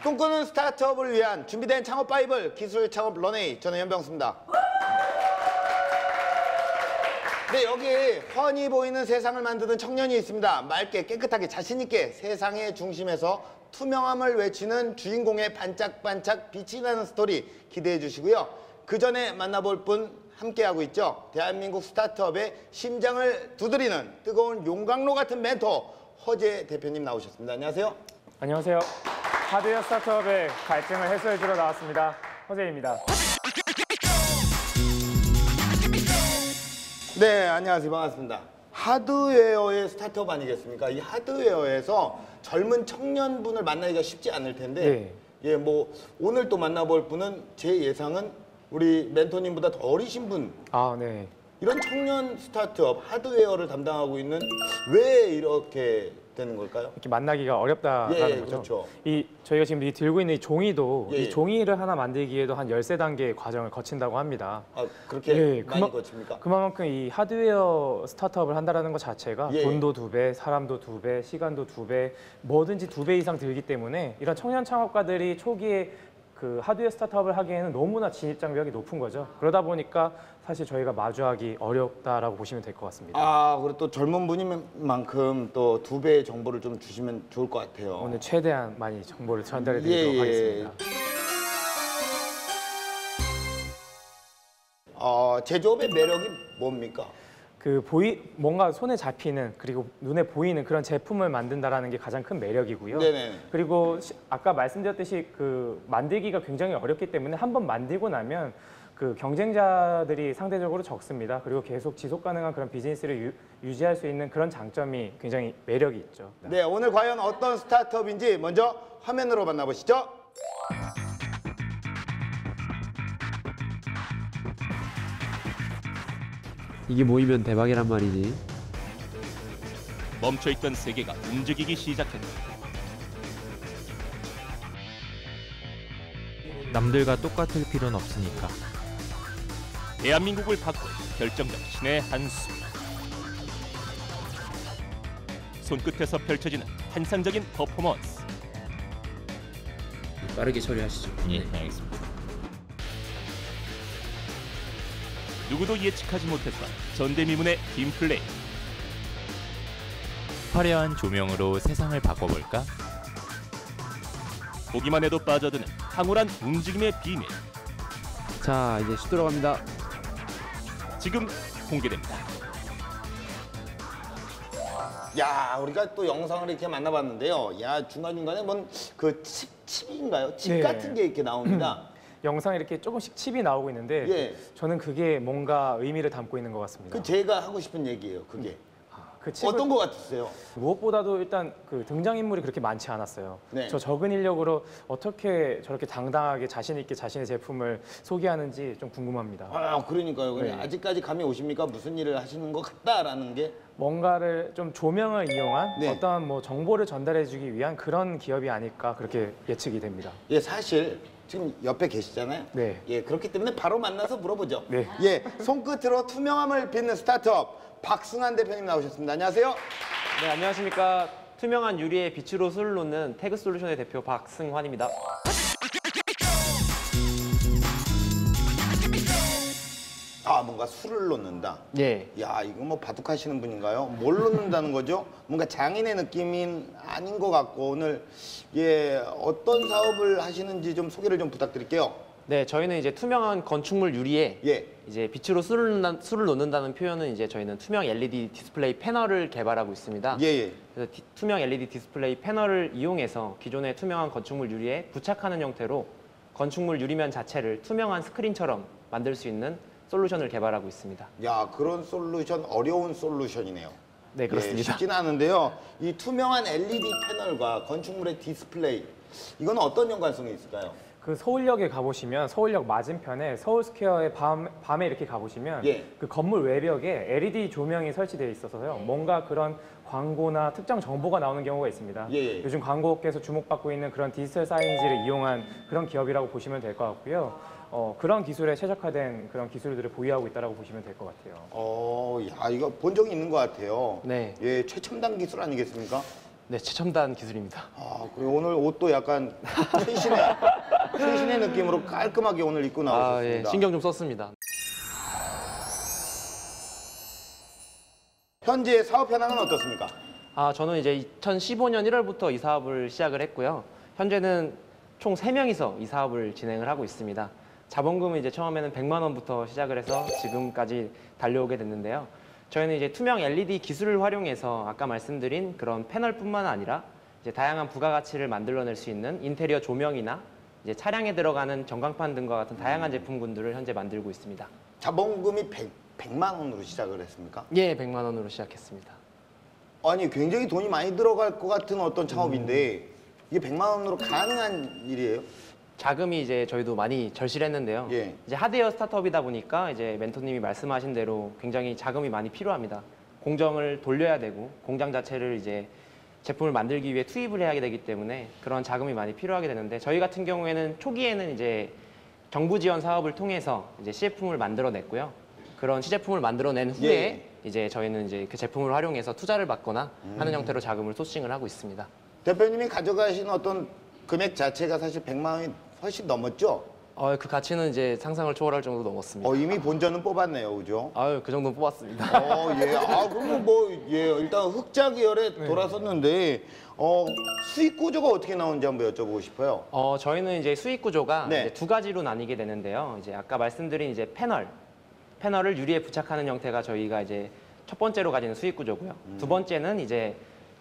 꿈꾸는 스타트업을 위한 준비된 창업 바이블 기술 창업 런웨이, 저는 연병수입니다. 네, 여기 훤히 보이는 세상을 만드는 청년이 있습니다. 맑게 깨끗하게 자신 있게 세상의 중심에서 투명함을 외치는 주인공의 반짝반짝 빛이 나는 스토리 기대해 주시고요. 그 전에 만나볼 분 함께하고 있죠. 대한민국 스타트업의 심장을 두드리는 뜨거운 용광로 같은 멘토 허재 대표님 나오셨습니다. 안녕하세요. 안녕하세요. 하드웨어 스타트업의 갈증을 해소해주러 나왔습니다. 허재입니다. 네, 안녕하세요. 반갑습니다. 하드웨어의 스타트업 아니겠습니까? 이 하드웨어에서 젊은 청년분을 만나기가 쉽지 않을 텐데, 예, 뭐 오늘 또 만나볼 분은 제 예상은 우리 멘토님보다 더 어리신 분. 아, 네. 이런 청년 스타트업 하드웨어를 담당하고 있는, 왜 이렇게 되는 걸까요? 이렇게 만나기가 어렵다라는 거죠. 그렇죠. 저희가 지금 들고 있는 이 종이도 이 종이를 하나 만들기에도 한 13단계의 과정을 거친다고 합니다. 아, 그렇게 많이 거칩니까? 그만큼 이 하드웨어 스타트업을 한다는 것 자체가 돈도 2배, 사람도 2배, 시간도 2배, 뭐든지 2배 이상 들기 때문에 이런 청년 창업가들이 초기에 그 하드웨어 스타트업을 하기에는 너무나 진입장벽이 높은 거죠. 그러다 보니까 사실 저희가 마주하기 어렵다라고 보시면 될 것 같습니다. 아, 그리고 또 젊은 분이만큼 또 2배의 정보를 좀 주시면 좋을 것 같아요. 오늘 최대한 많이 정보를 전달해 드리도록 하겠습니다. 제조업의 매력이 뭡니까? 뭔가 손에 잡히는, 그리고 눈에 보이는 그런 제품을 만든다라는 게 가장 큰 매력이고요. 네네. 그리고 아까 말씀드렸듯이 그 만들기가 굉장히 어렵기 때문에 한번 만들고 나면 그 경쟁자들이 상대적으로 적습니다. 그리고 계속 지속 가능한 그런 비즈니스를 유지할 수 있는 그런 장점이 굉장히 매력이 있죠. 네, 오늘 과연 어떤 스타트업인지 먼저 화면으로 만나보시죠. 이게 모이면 대박이란 말이지. 멈춰있던 세계가 움직이기 시작했다. 남들과 똑같을 필요는 없으니까. 대한민국을 바꾼 결정적 신의 한수. 손끝에서 펼쳐지는 환상적인 퍼포먼스. 빠르게 처리하시죠. 예, 알겠습니다. 누구도 예측하지 못했던 전대미문의 팀 플레이. 화려한 조명으로 세상을 바꿔볼까? 보기만 해도 빠져드는 탕후란 움직임의 비밀. 자, 이제 슛 들어갑니다. 지금 공개됩니다. 야, 우리가 또 영상을 이렇게 만나봤는데요. 야, 중간중간에 뭔 그 칩인가요? 칩 같은 게 이렇게 나옵니다. 영상에 이렇게 조금씩 칩이 나오고 있는데 저는 그게 뭔가 의미를 담고 있는 것 같습니다. 그 제가 하고 싶은 얘기예요, 그게. 그 칩을 어떤 거 같으세요? 무엇보다도 일단 그 등장인물이 그렇게 많지 않았어요. 저 적은 인력으로 어떻게 저렇게 당당하게 자신 있게 자신의 제품을 소개하는지 좀 궁금합니다. 아, 그러니까요. 아직까지 감이 오십니까? 무슨 일을 하시는 것 같다라는 게? 뭔가를 좀 조명을 이용한 어떠한 뭐 정보를 전달해주기 위한 그런 기업이 아닐까 그렇게 예측이 됩니다. 예, 사실 지금 옆에 계시잖아요. 네. 예, 그렇기 때문에 바로 만나서 물어보죠. 네. 예, 손끝으로 투명함을 빚는 스타트업 박승환 대표님 나오셨습니다. 안녕하세요. 네, 안녕하십니까. 투명한 유리에 빛으로 술을 놓는 태그솔루션의 대표 박승환입니다. 아, 뭔가 술을 놓는다. 예. 야, 이거 뭐 바둑하시는 분인가요? 뭘 놓는다는 거죠? 뭔가 장인의 느낌인 아닌 것 같고, 오늘 어떤 사업을 하시는지 좀 소개를 좀 부탁드릴게요. 네, 저희는 이제 투명한 건축물 유리에 이제 빛으로 술을 놓는다는 표현은 이제 저희는 투명 LED 디스플레이 패널을 개발하고 있습니다. 그래서 투명 LED 디스플레이 패널을 이용해서 기존의 투명한 건축물 유리에 부착하는 형태로 건축물 유리면 자체를 투명한 스크린처럼 만들 수 있는 솔루션을 개발하고 있습니다. 야, 그런 솔루션, 어려운 솔루션이네요. 네, 그렇습니다. 쉽지는 않은데요. 이 투명한 LED 패널과 건축물의 디스플레이, 이건 어떤 연관성이 있을까요? 그 서울역에 가보시면 서울역 맞은편에 서울스퀘어에 밤에 이렇게 가보시면 그 건물 외벽에 LED 조명이 설치되어 있어서요. 뭔가 그런 광고나 특정 정보가 나오는 경우가 있습니다. 요즘 광고업계에서 주목받고 있는 그런 디지털 사이니지를 이용한 그런 기업이라고 보시면 될 것 같고요. 그런 기술에 최적화된 그런 기술들을 보유하고 있다고 보시면 될 것 같아요. 야, 이거 본 적이 있는 것 같아요. 네. 예, 최첨단 기술 아니겠습니까? 네, 최첨단 기술입니다. 아, 그리고 오늘 옷도 약간 최신의 느낌으로 깔끔하게 오늘 입고 나오셨습니다. 예, 신경 좀 썼습니다. 현재 사업 현황은 어떻습니까? 저는 이제 2015년 1월부터 이 사업을 시작을 했고요. 현재는 총 3명이서 이 사업을 진행을 하고 있습니다. 자본금은 이제 처음에는 100만 원부터 시작을 해서 지금까지 달려오게 됐는데요. 저희는 이제 투명 LED 기술을 활용해서 아까 말씀드린 그런 패널뿐만 아니라 이제 다양한 부가가치를 만들어낼 수 있는 인테리어 조명이나 이제 차량에 들어가는 전광판 등과 같은 다양한 제품군들을 현재 만들고 있습니다. 자본금이 100만 원으로 시작을 했습니까? 예, 100만 원으로 시작했습니다. 아니, 굉장히 돈이 많이 들어갈 것 같은 어떤 창업인데 이게 100만 원으로 가능한 일이에요? 자금이 이제 저희도 많이 절실했는데요. 예. 이제 하드웨어 스타트업이다 보니까 이제 멘토님이 말씀하신 대로 굉장히 자금이 많이 필요합니다. 공정을 돌려야 되고 공장 자체를 이제 제품을 만들기 위해 투입을 해야 되기 때문에 그런 자금이 많이 필요하게 되는데 저희 같은 경우에는 초기에는 이제 정부 지원 사업을 통해서 이제 시제품을 만들어냈고요. 그런 시제품을 만들어낸 후에 예. 이제 저희는 이제 그 제품을 활용해서 투자를 받거나 하는 형태로 자금을 소싱을 하고 있습니다. 대표님이 가져가신 어떤 금액 자체가 사실 100만 원이 훨씬 넘었죠? 그 가치는 이제 상상을 초월할 정도로 넘었습니다. 이미 본전은 뽑았네요, 그죠? 그 정도는 뽑았습니다. 예. 그럼 예, 일단 흑자 계열에 돌아섰는데, 수익 구조가 어떻게 나오는지 한번 여쭤보고 싶어요. 저희는 이제 수익 구조가 네. 이제 두 가지로 나뉘게 되는데요. 이제 아까 말씀드린 이제 패널을 유리에 부착하는 형태가 저희가 이제 첫 번째로 가지는 수익 구조고요. 두 번째는 이제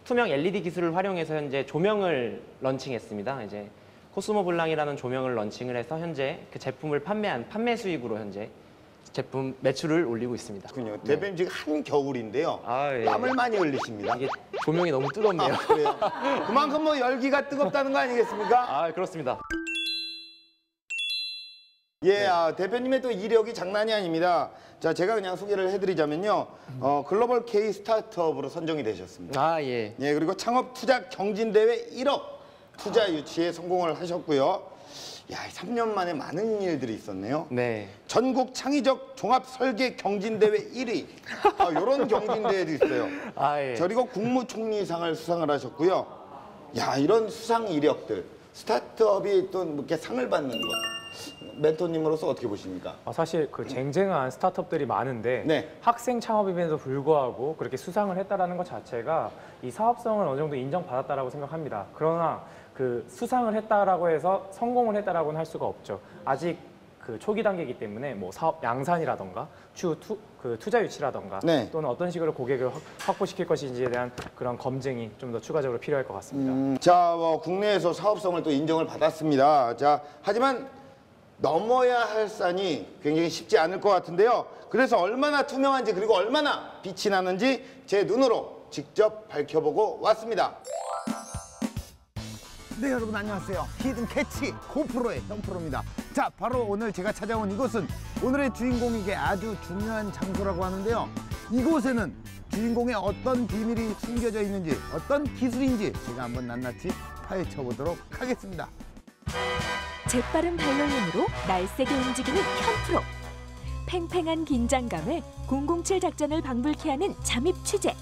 투명 LED 기술을 활용해서 현재 조명을 런칭했습니다. 이제 코스모 블랑이라는 조명을 런칭을 해서 현재 그 제품을 판매한 판매 수익으로 현재 제품 매출을 올리고 있습니다. 그렇군요. 대표님 지금 한겨울인데요. 예. 땀을 많이 흘리십니다. 이게 조명이 너무 뜨겁네요. 그래요? 그만큼 뭐 열기가 뜨겁다는 거 아니겠습니까? 그렇습니다. 예, 대표님의 또 이력이 장난이 아닙니다. 자, 제가 그냥 소개를 해드리자면요. 글로벌 K 스타트업으로 선정이 되셨습니다. 예. 예, 그리고 창업 투자 경진대회 1억 투자 유치에 성공을 하셨고요. 3년 만에 많은 일들이 있었네요. 네. 전국 창의적 종합 설계 경진대회 1위. 이런 경진대회도 있어요. 예. 그리고 국무총리상을 수상을 하셨고요. 이런 수상 이력들, 스타트업이 또 이렇게 상을 받는 것. 멘토님으로서 어떻게 보십니까? 사실 그 쟁쟁한 스타트업들이 많은데 네. 학생 창업임에도 불구하고 그렇게 수상을 했다라는 것 자체가 이 사업성을 어느 정도 인정받았다라고 생각합니다. 그러나 그 수상을 했다라고 해서 성공을 했다라고는 할 수가 없죠. 아직 그 초기 단계이기 때문에 뭐 사업 양산이라던가 그 투자 유치라던가 네. 또는 어떤 식으로 고객을 확보시킬 것인지에 대한 그런 검증이 좀 더 추가적으로 필요할 것 같습니다. 자, 국내에서 사업성을 또 인정을 받았습니다. 자, 하지만 넘어야 할 산이 굉장히 쉽지 않을 것 같은데요. 그래서 얼마나 투명한지 그리고 얼마나 빛이 나는지 제 눈으로 직접 밝혀보고 왔습니다. 네, 여러분 안녕하세요. 히든 캐치 고프로의 형프로입니다. 자, 바로 오늘 제가 찾아온 이곳은 오늘의 주인공에게 아주 중요한 장소라고 하는데요. 이곳에는 주인공의 어떤 비밀이 숨겨져 있는지, 어떤 기술인지 제가 한번 낱낱이 파헤쳐 보도록 하겠습니다. 재빠른 발걸음으로 날쌔게 움직이는 현프로. 팽팽한 긴장감에 007 작전을 방불케 하는 잠입 취재.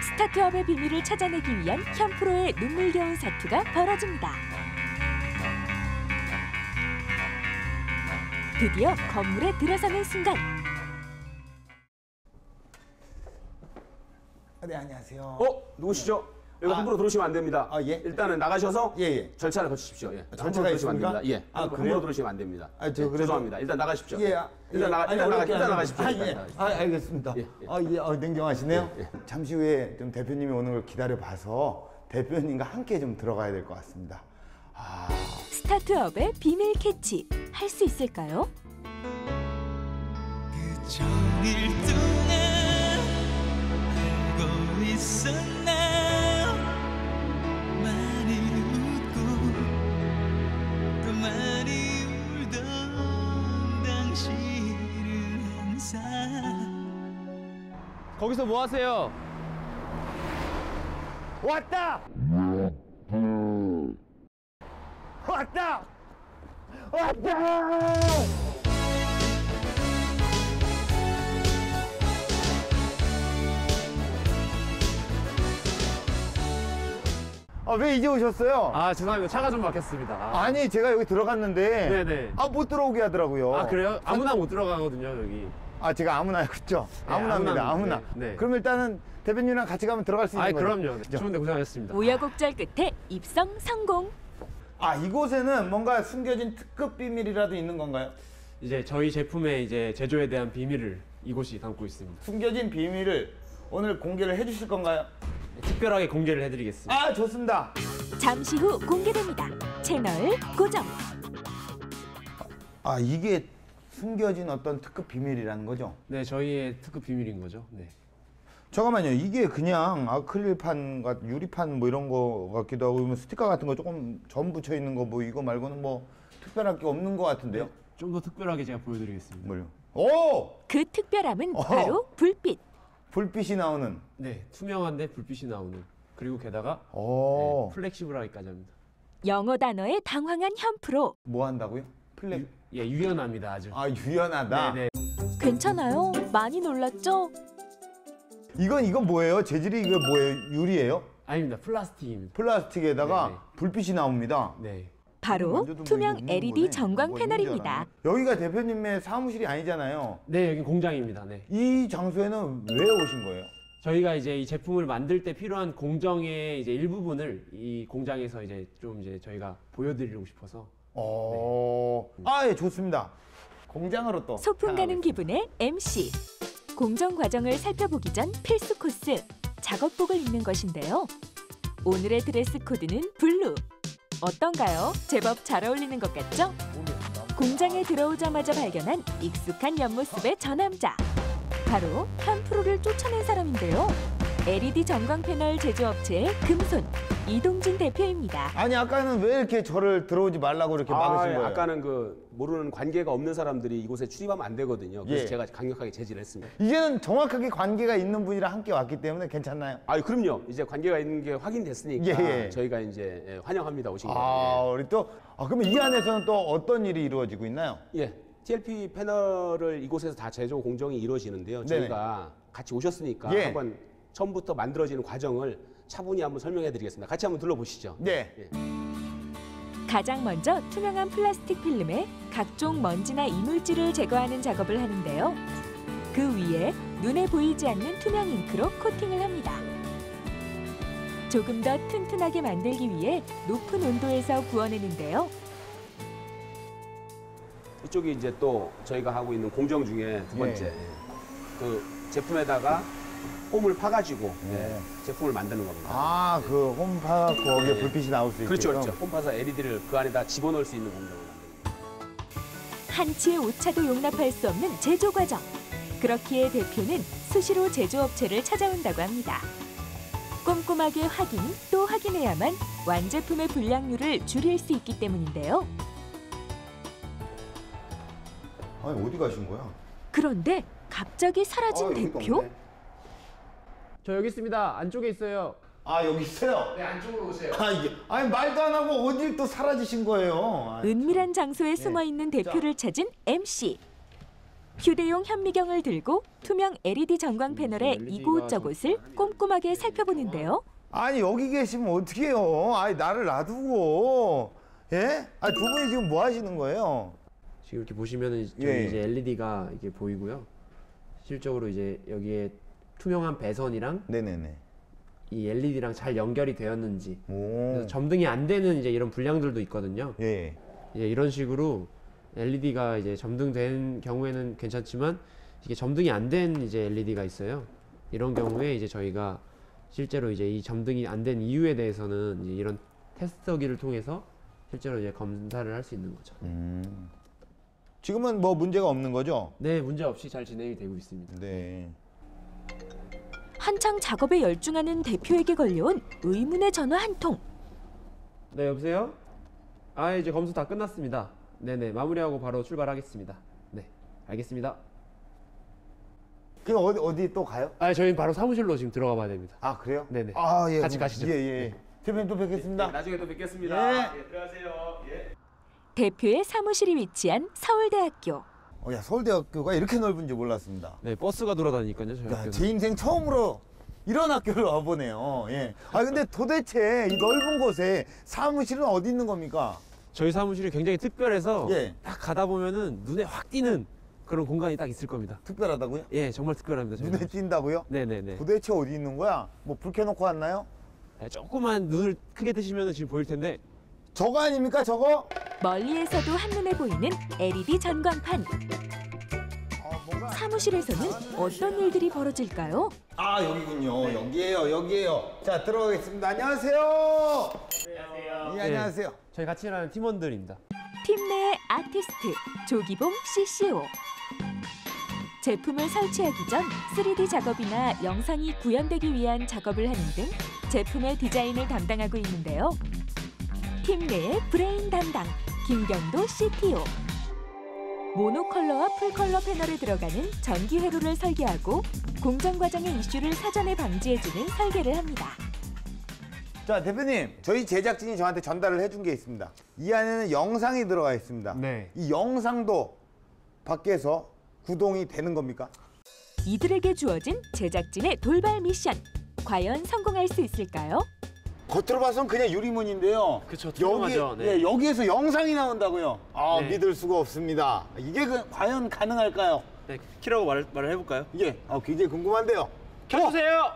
스타트업의 비밀을 찾아내기 위한 현프로의 눈물겨운 사투가 벌어집니다. 드디어 건물에 들어서는 순간. 네, 안녕하세요. 누구시죠? 여기 함부로 들어오시면 안 됩니다. 예? 일단은 나가셔서 예. 절차를 거치십시오. 예. 절차가 함부로 들어오시면 안 있습니까? 됩니다. 예. 그래요? 함부로 들어오시면 안 됩니다. 그래도- 죄송합니다. 일단 나가십시오. 예. 일단 나가십시오. 예. 일단 나가십시오. 알겠습니다. 예. 냉정하시네요. 예. 잠시 후에 좀 대표님이 오는 걸 기다려 봐서 대표님과 함께 좀 들어가야 될 것 같습니다. 스타트업의 비밀 캐치 할 수 있을까요? 종일 동안 알고 있었나 많이 웃고 또 많이 울던 당신은 항상 거기서 뭐 하세요? 왔다! 왔다! 왔다! 왜 이제 오셨어요? 아 죄송합니다. 차가 좀 막혔습니다. 아니 제가 여기 들어갔는데 네네. 못 들어오게 하더라고요. 아 그래요? 아무나 못 들어가거든요 여기. 제가 아무나 그렇죠? 네, 아무나입니다. 아무나. 아무나. 네. 그럼 일단은 대표님이랑 같이 가면 들어갈 수 있는 거죠? 그럼요. 추운데 고생하셨습니다. 우여곡절 끝에 입성 성공. 이곳에는 뭔가 숨겨진 특급 비밀이라도 있는 건가요? 이제 저희 제품의 이제 제조에 대한 비밀을 이곳이 담고 있습니다. 숨겨진 비밀을 오늘 공개를 해주실 건가요? 특별하게 공개를 해드리겠습니다. 좋습니다. 잠시 후 공개됩니다. 채널 고정. 이게 숨겨진 어떤 특급 비밀이라는 거죠? 네, 저희의 특급 비밀인 거죠. 네. 잠깐만요. 이게 그냥 아크릴판, 유리판 뭐 이런 거 같기도 하고 스티커 같은 거 조금 점 붙여 있는 거 뭐 이거 말고는 뭐 특별할 게 없는 것 같은데요? 네, 좀 더 특별하게 제가 보여드리겠습니다. 뭘요? 오! 그 특별함은 바로 불빛. 불빛이 나오는. 네, 투명한데 불빛이 나오는. 그리고 게다가 플렉시블하기까지 합니다. 영어 단어에 당황한 현프로. 뭐 한다고요? 유연합니다 아주. 유연하다? 네네. 괜찮아요? 많이 놀랐죠? 이건 뭐예요? 재질이 이거 뭐예요? 유리예요? 아닙니다. 플라스틱입니다. 플라스틱에다가 네네. 불빛이 나옵니다. 네. 바로 투명 LED 전광 패널입니다. 여기가 대표님의 사무실이 아니잖아요. 네, 여기 공장입니다. 네. 이 장소에는 왜 오신 거예요? 저희가 이제 이 제품을 만들 때 필요한 공정의 이제 일부분을 이 공장에서 이제 좀 이제 저희가 보여드리고 싶어서. 예, 좋습니다. 공장으로 또 소풍 가는 기분의 MC. 공정 과정을 살펴보기 전 필수 코스, 작업복을 입는 것인데요. 오늘의 드레스 코드는 블루. 어떤가요? 제법 잘 어울리는 것 같죠? 공장에 들어오자마자 발견한 익숙한 옆모습의 저 남자. 바로 현프로를 쫓아낸 사람인데요. LED 전광 패널 제조업체의 금손 이동진 대표입니다. 아까는 왜 이렇게 저를 들어오지 말라고 이렇게 막으신 거예요? 아까는 모르는 관계가 없는 사람들이 이곳에 출입하면 안 되거든요. 그래서 제가 강력하게 제지를 했습니다. 이제는 정확하게 관계가 있는 분이랑 함께 왔기 때문에 괜찮나요? 그럼요. 이제 관계가 있는 게 확인됐으니까 저희가 이제 환영합니다. 오신 거. 우리 또 그러면 이 안에서는 또 어떤 일이 이루어지고 있나요? TLP 패널을 이곳에서 다 제조 공정이 이루어지는데요. 저희가 같이 오셨으니까 한번 처음부터 만들어지는 과정을 차분히 한번 설명해 드리겠습니다. 같이 한번 둘러보시죠. 가장 먼저 투명한 플라스틱 필름에 각종 먼지나 이물질을 제거하는 작업을 하는데요. 그 위에 눈에 보이지 않는 투명 잉크로 코팅을 합니다. 조금 더 튼튼하게 만들기 위해 높은 온도에서 구워내는데요. 이쪽이 이제 또 저희가 하고 있는 공정 중에 두 번째 그 제품에다가 홈을 파가지고 제품을 만드는 겁니다. 그 홈 파고 거기에 불빛이 나올 수 있게끔. 그렇죠. 홈 파서 LED를 그 안에다 집어넣을 수 있는 공정을 만듭니다. 한치의 오차도 용납할 수 없는 제조 과정. 그렇기에 대표는 수시로 제조업체를 찾아온다고 합니다. 꼼꼼하게 확인 또 확인해야만 완제품의 불량률을 줄일 수 있기 때문인데요. 어디 가신 거야? 그런데 갑자기 사라진 대표? 저 여기 있습니다. 안쪽에 있어요. 여기 있어요? 네, 안쪽으로 오세요. 말도 안 하고 어딜 또 사라지신 거예요? 은밀한 장소에 숨어있는 대표를 찾은 MC. 휴대용 현미경을 들고 투명 LED 전광 패널의 이곳저곳을 꼼꼼하게 살펴보는데요. 여기 계시면 어떡해요? 나를 놔두고. 예? 두 분이 지금 뭐 하시는 거예요? 지금 이렇게 보시면은 저기 이제 LED가 이게 보이고요. 실적으로 이제 여기에 투명한 배선이랑 이 LED랑 잘 연결이 되었는지, 그래서 점등이 안 되는 이제 이런 불량들도 있거든요. 이런 식으로 LED가 이제 점등된 경우에는 괜찮지만 이게 점등이 안 된 이제 LED가 있어요. 이런 경우에 이제 저희가 실제로 이제 이 점등이 안 된 이유에 대해서는 이제 이런 테스터기를 통해서 실제로 이제 검사를 할 수 있는 거죠. 지금은 뭐 문제가 없는 거죠? 네, 문제 없이 잘 진행이 되고 있습니다. 한창 작업에 열중하는 대표에게 걸려온 의문의 전화 한 통. 네, 여보세요? 이제 검수 다 끝났습니다. 네네, 마무리하고 바로 출발하겠습니다. 네, 알겠습니다. 그럼 어디 또 가요? 저희는 바로 사무실로 지금 들어가 봐야 됩니다. 그래요? 네네. 같이 가시죠. 대표님 또 뵙겠습니다. 나중에 또 뵙겠습니다. 들어가세요. 대표의 사무실이 위치한 서울대학교. 서울대학교가 이렇게 넓은지 몰랐습니다. 네, 버스가 돌아다니니까요. 저희 학교는. 제 인생 처음으로 이런 학교를 와보네요. 예. 아 근데 도대체 이 넓은 곳에 사무실은 어디 있는 겁니까? 저희 사무실이 굉장히 특별해서 예. 딱 가다 보면은 눈에 확 띄는 그런 공간이 딱 있을 겁니다. 특별하다고요? 예, 정말 특별합니다. 저희 눈에 사무실. 띈다고요? 네네네. 도대체 어디 있는 거야? 뭐 불 켜놓고 왔나요? 네, 조금만 눈을 크게 뜨시면 지금 보일 텐데 저거 아닙니까 저거? 멀리에서도 한눈에 보이는 LED 전광판. 사무실에서는 어떤 일들이 벌어질까요? 아 여기군요. 여기에요. 자 들어가겠습니다. 안녕하세요. 안녕하세요. 예, 안녕하세요. 저희 같이 일하는 팀원들입니다. 팀 내의 아티스트 조기봉 CCO. 제품을 설치하기 전 3D 작업이나 영상이 구현되기 위한 작업을 하는 등 제품의 디자인을 담당하고 있는데요. 팀 내의 브레인 담당 김경도 CTO. 모노컬러와 풀컬러 패널에 들어가는 전기 회로를 설계하고 공정 과정의 이슈를 사전에 방지해주는 설계를 합니다. 자 대표님, 저희 제작진이 저한테 전달을 해준 게 있습니다. 이 안에는 영상이 들어가 있습니다. 네. 이 영상도 밖에서 구동이 되는 겁니까? 이들에게 주어진 제작진의 돌발 미션. 과연 성공할 수 있을까요? 겉으로 봐서는 그냥 유리문인데요. 그쵸, 투명하죠. 네. 예, 여기에서 영상이 나온다고요? 아, 네. 믿을 수가 없습니다. 이게 과연 가능할까요? 네, 키라고 말을 해볼까요? 예, 굉장히 궁금한데요. 켜주세요!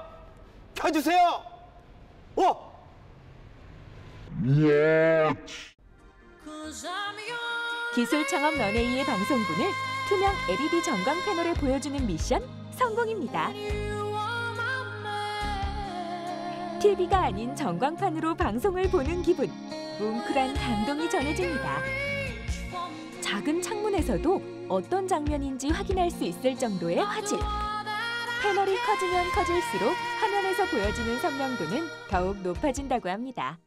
켜주세요! 기술창업 런웨이의 방송분을 투명 LED 전광 패널에 보여주는 미션 성공입니다. TV가 아닌 전광판으로 방송을 보는 기분, 뭉클한 감동이 전해집니다. 작은 창문에서도 어떤 장면인지 확인할 수 있을 정도의 화질. 패널이 커지면 커질수록 화면에서 보여지는 선명도는 더욱 높아진다고 합니다.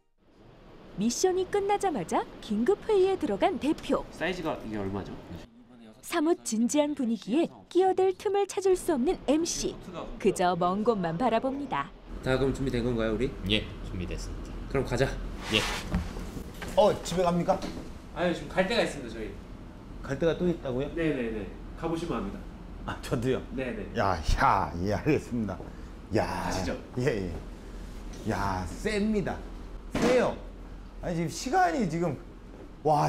미션이 끝나자마자 긴급 회의에 들어간 대표. 사이즈가 이게 얼마죠? 사뭇 진지한 분위기에 끼어들 틈을 찾을 수 없는 MC. 그저 먼 곳만 바라봅니다. 다 그럼 준비된 건가요, 우리? 예, 준비됐습니다. 그럼 가자. 예. 집에 갑니까? 아유, 지금 갈 데가 있습니다, 저희. 갈 데가 또 있다고요? 네네네. 가보시면 합니다. 아, 저도요? 네네. 예, 알겠습니다. 가시죠. 예. 야, 셉니다. 세요. 아니, 지금 시간이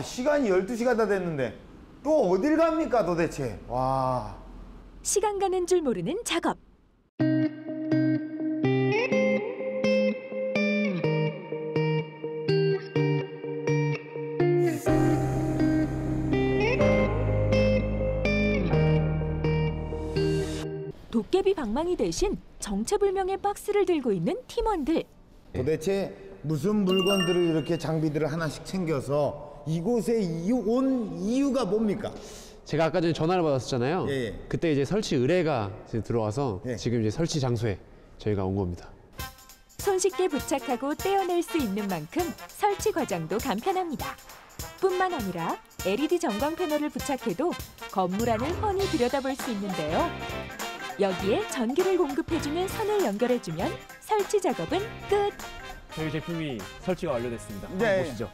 시간이 12시가 다 됐는데 또 어딜 갑니까, 도대체? 와. 시간 가는 줄 모르는 작업. 도깨비 방망이 대신 정체불명의 박스를 들고 있는 팀원들. 도대체 무슨 물건들을 이렇게 장비들을 하나씩 챙겨서 이곳에 온 이유가 뭡니까? 제가 아까 전에 전화를 받았었잖아요. 예. 그때 이제 설치 의뢰가 지금 들어와서 예. 지금 이제 설치 장소에 저희가 온 겁니다. 손쉽게 부착하고 떼어낼 수 있는 만큼 설치 과정도 간편합니다. 뿐만 아니라 LED 전광 패널을 부착해도 건물 안을 훤히 들여다볼 수 있는데요. 여기에 전기를 공급해주는 선을 연결해주면 설치 작업은 끝! 저희 제품이 설치가 완료됐습니다. 네. 한번 보시죠.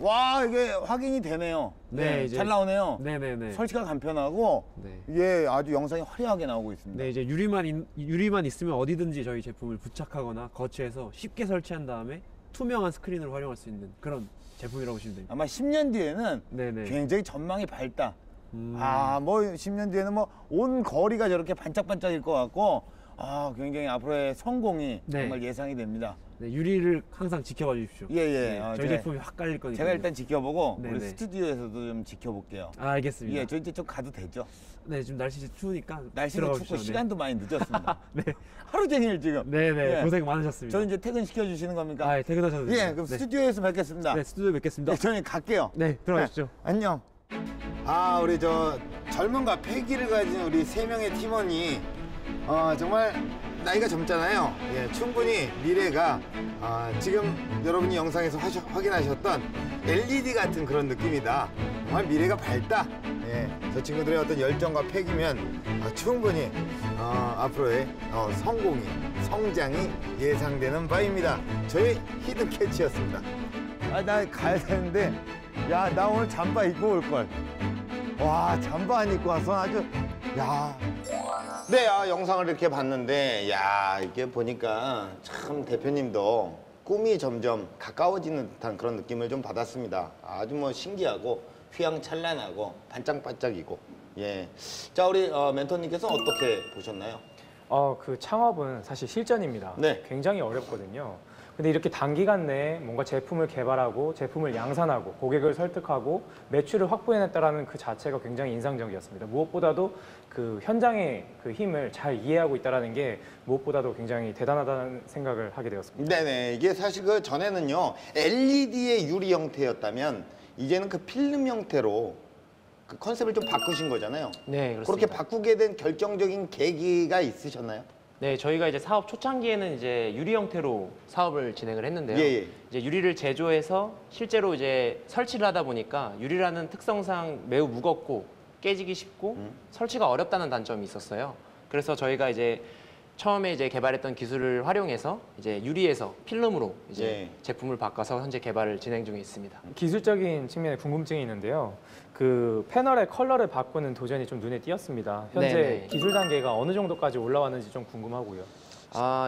와, 이게 확인이 되네요. 네, 이제- 잘 나오네요. 네네네. 설치가 간편하고 네. 이게 아주 영상이 화려하게 나오고 있습니다. 네, 이제 유리만 있으면 어디든지 저희 제품을 부착하거나 거치해서 쉽게 설치한 다음에 투명한 스크린을 활용할 수 있는 그런 제품이라고 보시면 됩니다. 아마 10년 뒤에는 네네. 굉장히 전망이 밝다. 10년 뒤에는 온 거리가 저렇게 반짝반짝일 것 같고, 굉장히 앞으로의 성공이 네. 정말 예상이 됩니다. 네, 유리를 항상 지켜봐 주십시오. 예. 네, 저희 제품이 확 깔릴 거니까. 제가 일단 지켜보고 네네. 우리 스튜디오에서도 좀 지켜볼게요. 알겠습니다. 예, 저 이제 좀 가도 되죠? 네, 지금 날씨 이제 추우니까 날씨가 들어가 춥고 주십시오. 시간도 많이 늦었습니다. 네. 하루 종일 지금. 네네, 예. 고생 많으셨습니다. 저 이제 퇴근 시켜주시는 겁니까? 예, 퇴근하셔도 됩니다. 예, 그럼 네. 스튜디오에서 뵙겠습니다. 네, 스튜디오 뵙겠습니다. 네, 저는 갈게요. 네, 들어가십시오. 네, 안녕. 우리 젊음과 패기를 가진 우리 3명의 팀원이 정말 나이가 젊잖아요. 예, 충분히 미래가 지금 여러분이 영상에서 확인하셨던 LED 같은 그런 느낌이다. 정말 미래가 밝다. 예, 저 친구들의 어떤 열정과 패기면 충분히 앞으로의 성장이 예상되는 바입니다. 저희 히든 캐치였습니다. 나 가야 되는데, 야, 나 오늘 잠바 입고 올 걸. 와, 잠바 안 입고 와서 아주, 야. 네, 영상을 이렇게 봤는데 야, 이게 보니까 참 대표님도 꿈이 점점 가까워지는 듯한 그런 느낌을 좀 받았습니다. 아주 뭐 신기하고 휘황찬란하고 반짝반짝이고. 예. 자, 우리 멘토님께서는 어떻게 보셨나요? 그 창업은 사실 실전입니다. 네. 굉장히 어렵거든요. 근데 이렇게 단기간 내에 뭔가 제품을 개발하고 제품을 양산하고 고객을 설득하고 매출을 확보해냈다는 그 자체가 굉장히 인상적이었습니다. 무엇보다도 그 현장의 그 힘을 잘 이해하고 있다는 게 무엇보다도 굉장히 대단하다는 생각을 하게 되었습니다. 네네. 이게 사실 그 전에는요, LED의 유리 형태였다면 이제는 그 필름 형태로 그 컨셉을 좀 바꾸신 거잖아요. 네, 그렇습니다. 그렇게 바꾸게 된 결정적인 계기가 있으셨나요? 네, 저희가 이제 사업 초창기에는 이제 유리 형태로 사업을 진행을 했는데요. 예. 이제 유리를 제조해서 실제로 이제 설치를 하다 보니까 유리라는 특성상 매우 무겁고 깨지기 쉽고 설치가 어렵다는 단점이 있었어요. 그래서 저희가 이제 처음에 이제 개발했던 기술을 활용해서 이제 유리에서 필름으로 이제 제품을 바꿔서 현재 개발을 진행 중에 있습니다. 기술적인 측면에 궁금증이 있는데요. 그 패널의 컬러를 바꾸는 도전이 좀 눈에 띄었습니다. 현재 네네. 기술 단계가 어느 정도까지 올라왔는지 좀 궁금하고요.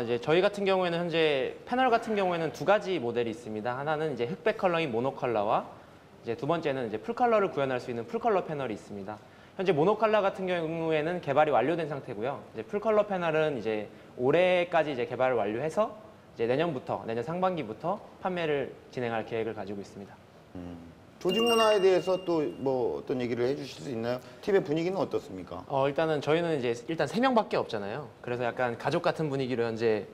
이제 저희 같은 경우에는 현재 패널 같은 경우에는 두 가지 모델이 있습니다. 하나는 이제 흑백 컬러인 모노 컬러와 이제 두 번째는 이제 풀 컬러를 구현할 수 있는 풀 컬러 패널이 있습니다. 현재 모노 컬러 같은 경우에는 개발이 완료된 상태고요. 이제 풀 컬러 패널은 이제 올해까지 이제 개발을 완료해서 이제 내년 상반기부터 판매를 진행할 계획을 가지고 있습니다. 조직 문화에 대해서 또 뭐 어떤 얘기를 해주실 수 있나요? 팀의 분위기는 어떻습니까? 일단은 저희는 이제 일단 3명밖에 없잖아요. 그래서 약간 가족 같은 분위기로 현재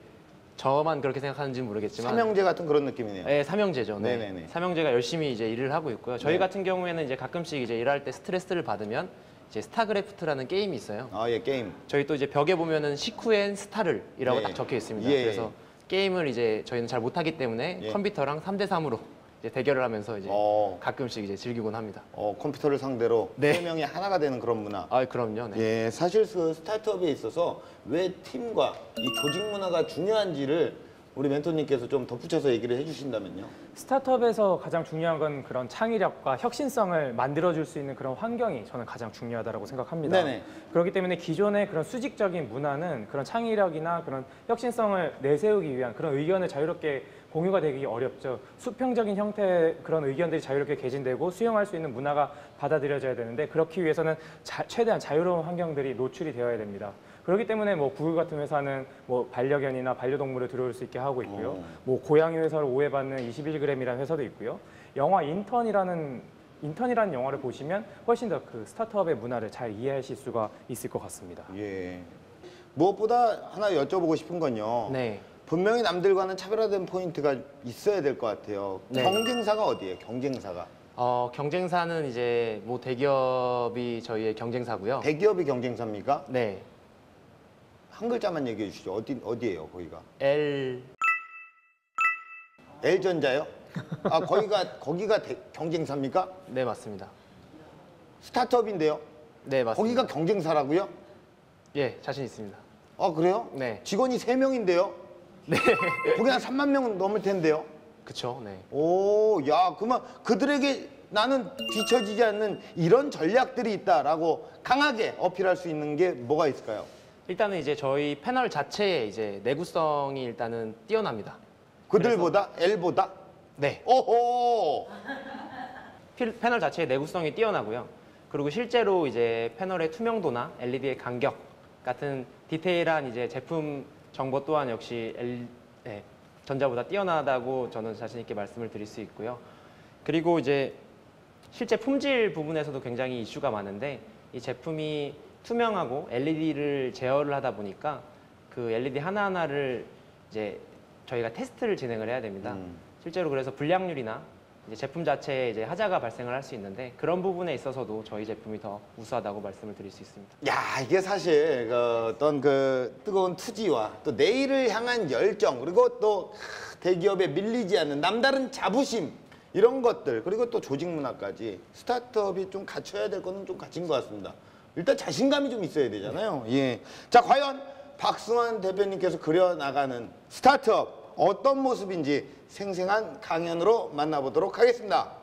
저만 그렇게 생각하는지 는 모르겠지만 삼형제 같은 그런 느낌이네요. 네, 삼형제죠. 네. 네네네. 삼형제가 열심히 이제 일을 하고 있고요. 저희 네. 같은 경우에는 이제 가끔씩 이제 일할 때 스트레스를 받으면 이제 스타크래프트라는 게임이 있어요. 예, 게임. 저희 또 이제 벽에 보면은 시쿠엔 스타를이라고 네. 딱 적혀 있습니다. 예. 그래서 게임을 이제 저희는 잘 못하기 때문에 예. 컴퓨터랑 3대3으로 이제 대결을 하면서 이제 가끔씩 이제 즐기곤 합니다. 컴퓨터를 상대로 네. 세 명이 하나가 되는 그런 문화. 그럼요. 네. 예, 사실 그 스타트업에 있어서 왜 팀과 이 조직 문화가 중요한지를 우리 멘토님께서 좀 덧붙여서 얘기를 해주신다면요. 스타트업에서 가장 중요한 건 그런 창의력과 혁신성을 만들어줄 수 있는 그런 환경이 저는 가장 중요하다고 생각합니다. 네네. 그렇기 때문에 기존의 그런 수직적인 문화는 그런 창의력이나 그런 혁신성을 내세우기 위한 그런 의견을 자유롭게 공유가 되기 어렵죠. 수평적인 형태의 그런 의견들이 자유롭게 개진되고 수용할 수 있는 문화가 받아들여져야 되는데 그렇기 위해서는 최대한 자유로운 환경들이 노출이 되어야 됩니다. 그렇기 때문에 뭐 구글 같은 회사는 뭐 반려견이나 반려동물을 들어올 수 있게 하고 있고요. 뭐 고양이 회사를 오해받는 21g이라는 회사도 있고요. 영화 인턴이라는 영화를 보시면 훨씬 더 그 스타트업의 문화를 잘 이해하실 수가 있을 것 같습니다. 예. 무엇보다 하나 여쭤보고 싶은 건요. 네. 분명히 남들과는 차별화된 포인트가 있어야 될 것 같아요. 네. 경쟁사가 어디예요? 경쟁사가. 경쟁사는 이제 뭐 대기업이 저희의 경쟁사고요. 대기업이 경쟁사입니까? 네. 한 글자만 얘기해 주시죠. 어디예요, 거기가? L전자요? 거기가 경쟁사입니까? 네, 맞습니다. 스타트업인데요? 네, 맞습니다. 거기가 경쟁사라고요? 예, 자신 있습니다. 그래요? 네. 직원이 3명인데요? 네. 거기 한 3만 명 넘을 텐데요? 그쵸, 네. 그러면 그들에게 나는 뒤처지지 않는 이런 전략들이 있다라고 강하게 어필할 수 있는 게 뭐가 있을까요? 일단은 이제 저희 패널 자체의 이제 내구성이 일단은 뛰어납니다. 그들보다? L보다? 네. 오호! 패널 자체의 내구성이 뛰어나고요. 그리고 실제로 이제 패널의 투명도나 LED의 간격 같은 디테일한 이제 제품 정보 또한 역시 전자보다 뛰어나다고 저는 자신 있게 말씀을 드릴 수 있고요. 그리고 이제 실제 품질 부분에서도 굉장히 이슈가 많은데 이 제품이 투명하고 LED를 제어를 하다 보니까 그 LED 하나하나를 이제 저희가 테스트를 진행을 해야 됩니다. 실제로 그래서 불량률이나 이제 제품 자체에 이제 하자가 발생을 할 수 있는데 그런 부분에 있어서도 저희 제품이 더 우수하다고 말씀을 드릴 수 있습니다. 야, 이게 사실 어떤 그 뜨거운 투지와 또 내일을 향한 열정 그리고 또 대기업에 밀리지 않는 남다른 자부심 이런 것들 그리고 또 조직 문화까지 스타트업이 좀 갖춰야 될 거는 좀 갖춘 것 같습니다. 일단 자신감이 좀 있어야 되잖아요. 예. 자, 과연 박승환 대표님께서 그려나가는 스타트업 어떤 모습인지 생생한 강연으로 만나보도록 하겠습니다.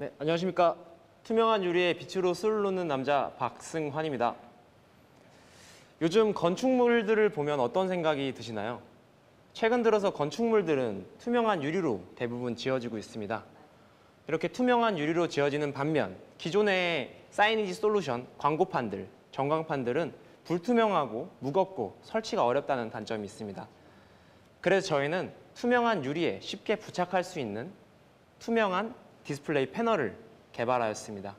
네, 안녕하십니까. 투명한 유리에 빛으로 술을 놓는 남자 박승환입니다. 요즘 건축물들을 보면 어떤 생각이 드시나요? 최근 들어서 건축물들은 투명한 유리로 대부분 지어지고 있습니다. 이렇게 투명한 유리로 지어지는 반면 기존의 사이니지 솔루션, 광고판들, 전광판들은 불투명하고 무겁고 설치가 어렵다는 단점이 있습니다. 그래서 저희는 투명한 유리에 쉽게 부착할 수 있는 투명한 디스플레이 패널을 개발하였습니다.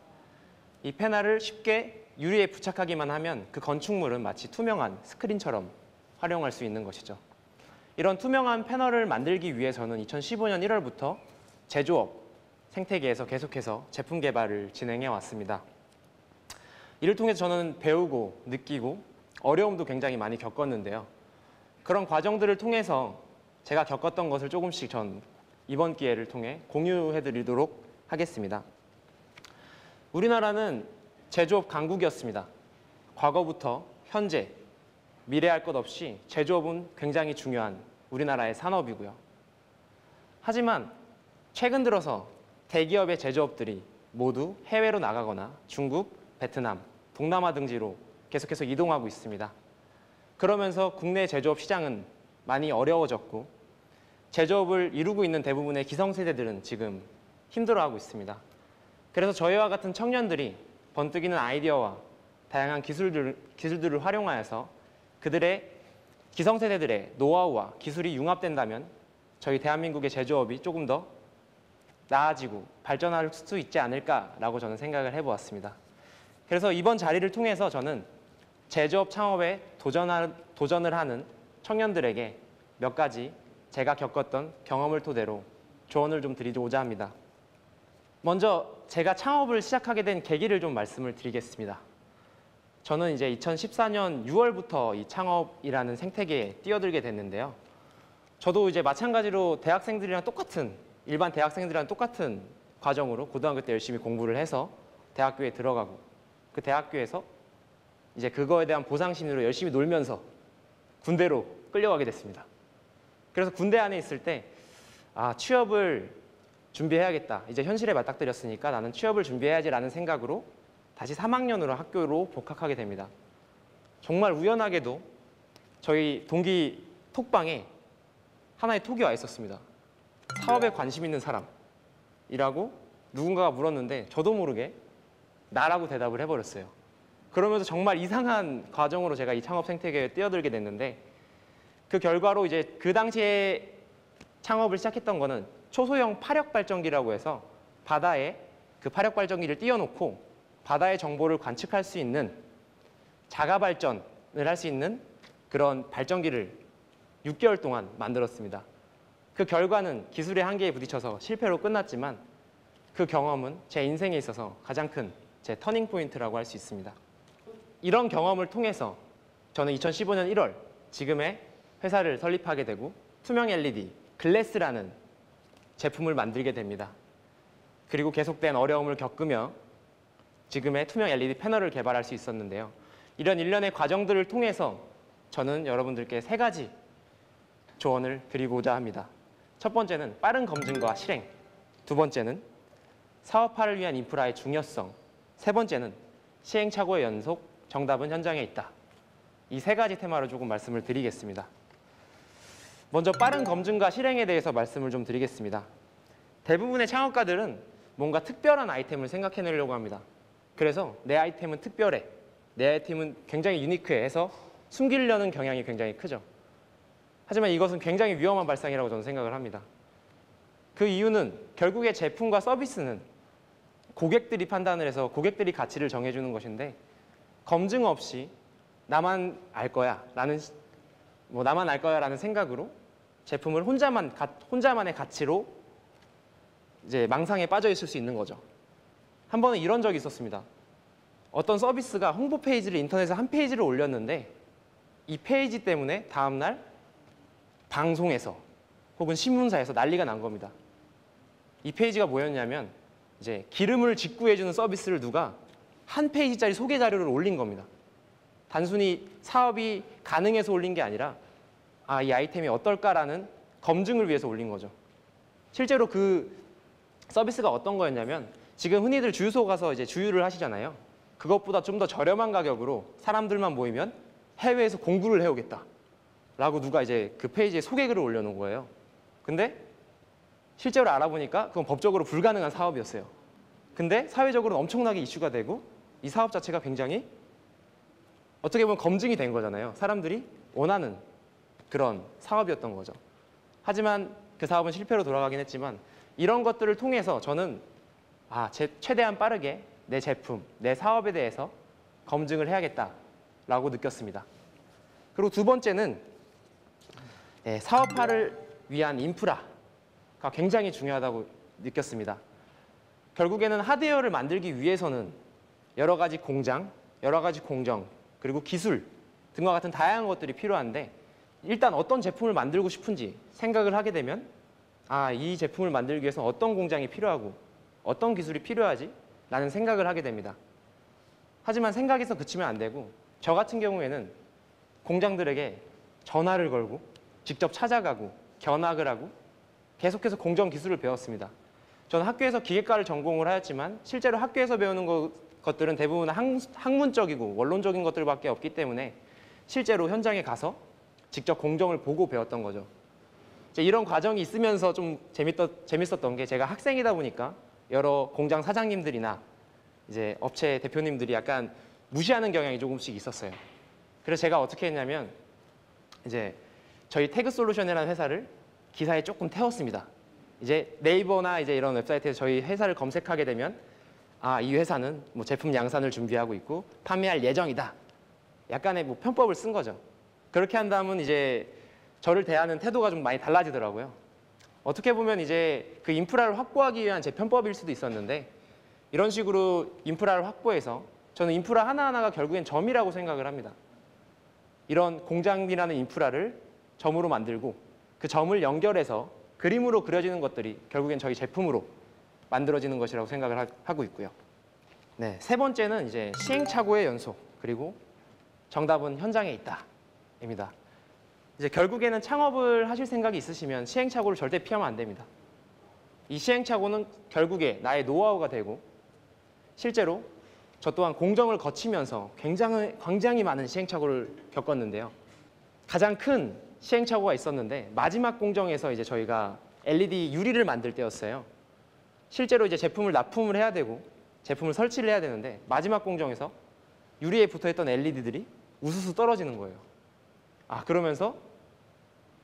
이 패널을 쉽게 유리에 부착하기만 하면 그 건축물은 마치 투명한 스크린처럼 활용할 수 있는 것이죠. 이런 투명한 패널을 만들기 위해서는 2015년 1월부터 제조업, 생태계에서 계속해서 제품 개발을 진행해 왔습니다. 이를 통해서 저는 배우고 느끼고 어려움도 굉장히 많이 겪었는데요. 그런 과정들을 통해서 제가 겪었던 것을 조금씩 전 이번 기회를 통해 공유해 드리도록 하겠습니다. 우리나라는 제조업 강국이었습니다. 과거부터 현재, 미래할 것 없이 제조업은 굉장히 중요한 우리나라의 산업이고요. 하지만 최근 들어서 대기업의 제조업들이 모두 해외로 나가거나 중국, 베트남, 동남아 등지로 계속해서 이동하고 있습니다. 그러면서 국내 제조업 시장은 많이 어려워졌고 제조업을 이루고 있는 대부분의 기성세대들은 지금 힘들어하고 있습니다. 그래서 저희와 같은 청년들이 번뜩이는 아이디어와 다양한 기술들을 활용하여서 그들의 기성세대들의 노하우와 기술이 융합된다면 저희 대한민국의 제조업이 조금 더 나아지고 발전할 수 있지 않을까라고 저는 생각을 해보았습니다. 그래서 이번 자리를 통해서 저는 제조업 창업에 도전을 하는 청년들에게 몇 가지 제가 겪었던 경험을 토대로 조언을 좀 드리고자 합니다. 먼저 제가 창업을 시작하게 된 계기를 좀 말씀을 드리겠습니다. 저는 이제 2014년 6월부터 이 창업이라는 생태계에 뛰어들게 됐는데요. 저도 이제 마찬가지로 일반 대학생들이랑 똑같은 과정으로 고등학교 때 열심히 공부를 해서 대학교에 들어가고 그 대학교에서 이제 그거에 대한 보상 심리로 열심히 놀면서 군대로 끌려가게 됐습니다. 그래서 군대 안에 있을 때 취업을 준비해야겠다. 이제 현실에 맞닥뜨렸으니까 나는 취업을 준비해야지라는 생각으로 다시 3학년으로 학교로 복학하게 됩니다. 정말 우연하게도 저희 동기 톡방에 하나의 톡이 와 있었습니다. 사업에 관심 있는 사람이라고 누군가가 물었는데 저도 모르게 나라고 대답을 해버렸어요. 그러면서 정말 이상한 과정으로 제가 이 창업 생태계에 뛰어들게 됐는데 그 결과로 이제 그 당시에 창업을 시작했던 거는 초소형 파력 발전기라고 해서 바다에 그 파력 발전기를 띄워놓고 바다의 정보를 관측할 수 있는 자가 발전을 할 수 있는 그런 발전기를 6개월 동안 만들었습니다. 그 결과는 기술의 한계에 부딪혀서 실패로 끝났지만 그 경험은 제 인생에 있어서 가장 큰 제 터닝 포인트라고 할 수 있습니다. 이런 경험을 통해서 저는 2015년 1월 지금의 회사를 설립하게 되고 투명 LED 글래스라는 제품을 만들게 됩니다. 그리고 계속된 어려움을 겪으며 지금의 투명 LED 패널을 개발할 수 있었는데요. 이런 일련의 과정들을 통해서 저는 여러분들께 3가지 조언을 드리고자 합니다. 첫 번째는 빠른 검증과 실행, 두 번째는 사업화를 위한 인프라의 중요성, 세 번째는 시행착오의 연속, 정답은 현장에 있다. 이 3가지 테마로 조금 말씀을 드리겠습니다. 먼저 빠른 검증과 실행에 대해서 말씀을 좀 드리겠습니다. 대부분의 창업가들은 뭔가 특별한 아이템을 생각해내려고 합니다. 그래서 내 아이템은 특별해, 내 아이템은 굉장히 유니크해 해서 숨기려는 경향이 굉장히 크죠. 하지만 이것은 굉장히 위험한 발상이라고 저는 생각을 합니다. 그 이유는 결국에 제품과 서비스는 고객들이 판단을 해서 고객들이 가치를 정해주는 것인데 검증 없이 나만 알 거야라는 생각으로 제품을 혼자만의 가치로 이제 망상에 빠져 있을 수 있는 거죠. 한 번은 이런 적이 있었습니다. 어떤 서비스가 홍보 페이지를 인터넷에 한 페이지를 올렸는데 이 페이지 때문에 다음날 방송에서 혹은 신문사에서 난리가 난 겁니다. 이 페이지가 뭐였냐면 이제 기름을 직구해주는 서비스를 누가 한 페이지짜리 소개 자료를 올린 겁니다. 단순히 사업이 가능해서 올린 게 아니라 이 아이템이 어떨까라는 검증을 위해서 올린 거죠. 실제로 그 서비스가 어떤 거였냐면 지금 흔히들 주유소 가서 이제 주유를 하시잖아요. 그것보다 좀 더 저렴한 가격으로 사람들만 모이면 해외에서 공부를 해오겠다 라고 누가 이제 그 페이지에 소개글을 올려놓은 거예요. 근데 실제로 알아보니까 그건 법적으로 불가능한 사업이었어요. 근데 사회적으로는 엄청나게 이슈가 되고 이 사업 자체가 굉장히 어떻게 보면 검증이 된 거잖아요. 사람들이 원하는 그런 사업이었던 거죠. 하지만 그 사업은 실패로 돌아가긴 했지만 이런 것들을 통해서 저는 최대한 빠르게 내 제품, 내 사업에 대해서 검증을 해야겠다라고 느꼈습니다. 그리고 두 번째는 사업화를 위한 인프라가 굉장히 중요하다고 느꼈습니다. 결국에는 하드웨어를 만들기 위해서는 여러 가지 공장, 여러 가지 공정, 그리고 기술 등과 같은 다양한 것들이 필요한데 일단 어떤 제품을 만들고 싶은지 생각을 하게 되면 이 제품을 만들기 위해서 어떤 공장이 필요하고 어떤 기술이 필요하지? 라는 생각을 하게 됩니다. 하지만 생각에서 그치면 안 되고 저 같은 경우에는 공장들에게 전화를 걸고 직접 찾아가고 견학을 하고 계속해서 공정 기술을 배웠습니다. 저는 학교에서 기계과를 전공을 하였지만 실제로 학교에서 배우는 것들은 대부분 학문적이고 원론적인 것들밖에 없기 때문에 실제로 현장에 가서 직접 공정을 보고 배웠던 거죠. 이런 과정이 있으면서 좀 재밌었던 게 제가 학생이다 보니까 여러 공장 사장님들이나 이제 업체 대표님들이 약간 무시하는 경향이 조금씩 있었어요. 그래서 제가 어떻게 했냐면 이제 저희 태그솔루션이라는 회사를 기사에 조금 태웠습니다. 이제 네이버나 이제 이런 웹사이트에서 저희 회사를 검색하게 되면 이 회사는 뭐 제품 양산을 준비하고 있고 판매할 예정이다. 약간의 뭐 편법을 쓴 거죠. 그렇게 한다면 이제 저를 대하는 태도가 좀 많이 달라지더라고요. 어떻게 보면 이제 그 인프라를 확보하기 위한 제 편법일 수도 있었는데 이런 식으로 인프라를 확보해서 저는 인프라 하나하나가 결국엔 점이라고 생각을 합니다. 이런 공장이라는 인프라를 점으로 만들고 그 점을 연결해서 그림으로 그려지는 것들이 결국엔 저희 제품으로 만들어지는 것이라고 생각을 하고 있고요. 네, 세 번째는 이제 시행착오의 연속, 그리고 정답은 현장에 있다입니다. 이제 결국에는 창업을 하실 생각이 있으시면 시행착오를 절대 피하면 안 됩니다. 이 시행착오는 결국에 나의 노하우가 되고 실제로 저 또한 공정을 거치면서 굉장히 많은 시행착오를 겪었는데요. 가장 큰 시행착오가 있었는데 마지막 공정에서 이제 저희가 LED 유리를 만들 때였어요. 실제로 이제 제품을 납품을 해야 되고 제품을 설치를 해야 되는데 마지막 공정에서 유리에 붙어있던 LED들이 우수수 떨어지는 거예요. 그러면서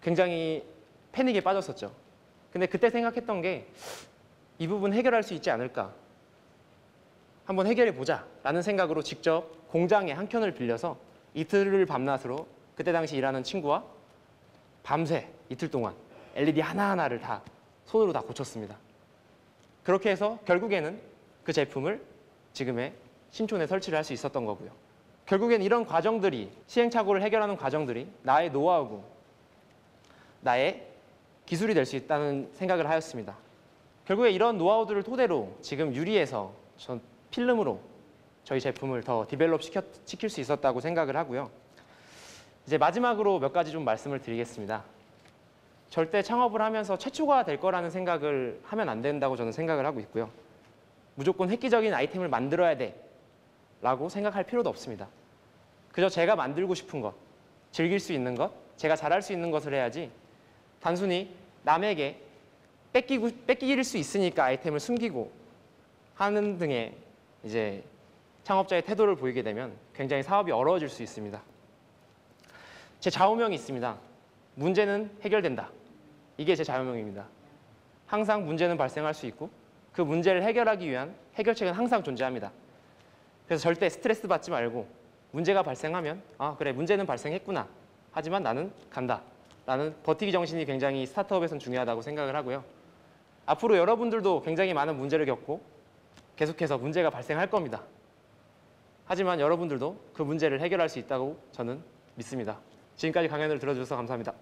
굉장히 패닉에 빠졌었죠. 근데 그때 생각했던 게 이 부분 해결할 수 있지 않을까? 한번 해결해 보자 라는 생각으로 직접 공장에 한 켠을 빌려서 이틀을 밤낮으로 그때 당시 일하는 친구와 밤새 이틀 동안 LED 하나하나를 다 손으로 다 고쳤습니다. 그렇게 해서 결국에는 그 제품을 지금의 신촌에 설치를 할 수 있었던 거고요. 결국엔 이런 과정들이, 시행착오를 해결하는 과정들이 나의 노하우고 나의 기술이 될 수 있다는 생각을 하였습니다. 결국에 이런 노하우들을 토대로 지금 유리에서 전 필름으로 저희 제품을 더 디벨롭 시킬 수 있었다고 생각을 하고요. 이제 마지막으로 몇 가지 좀 말씀을 드리겠습니다. 절대 창업을 하면서 최초가 될 거라는 생각을 하면 안 된다고 저는 생각을 하고 있고요. 무조건 획기적인 아이템을 만들어야 돼 라고 생각할 필요도 없습니다. 그저 제가 만들고 싶은 것, 즐길 수 있는 것, 제가 잘할 수 있는 것을 해야지 단순히 남에게 뺏길 수 있으니까 아이템을 숨기고 하는 등의 이제 창업자의 태도를 보이게 되면 굉장히 사업이 어려워질 수 있습니다. 제 좌우명이 있습니다. 문제는 해결된다. 이게 제 좌우명입니다. 항상 문제는 발생할 수 있고 그 문제를 해결하기 위한 해결책은 항상 존재합니다. 그래서 절대 스트레스 받지 말고 문제가 발생하면 그래 문제는 발생했구나. 하지만 나는 간다. 라는 버티기 정신이 굉장히 스타트업에서는 중요하다고 생각을 하고요. 앞으로 여러분들도 굉장히 많은 문제를 겪고 계속해서 문제가 발생할 겁니다. 하지만 여러분들도 그 문제를 해결할 수 있다고 저는 믿습니다. 지금까지 강연을 들어주셔서 감사합니다.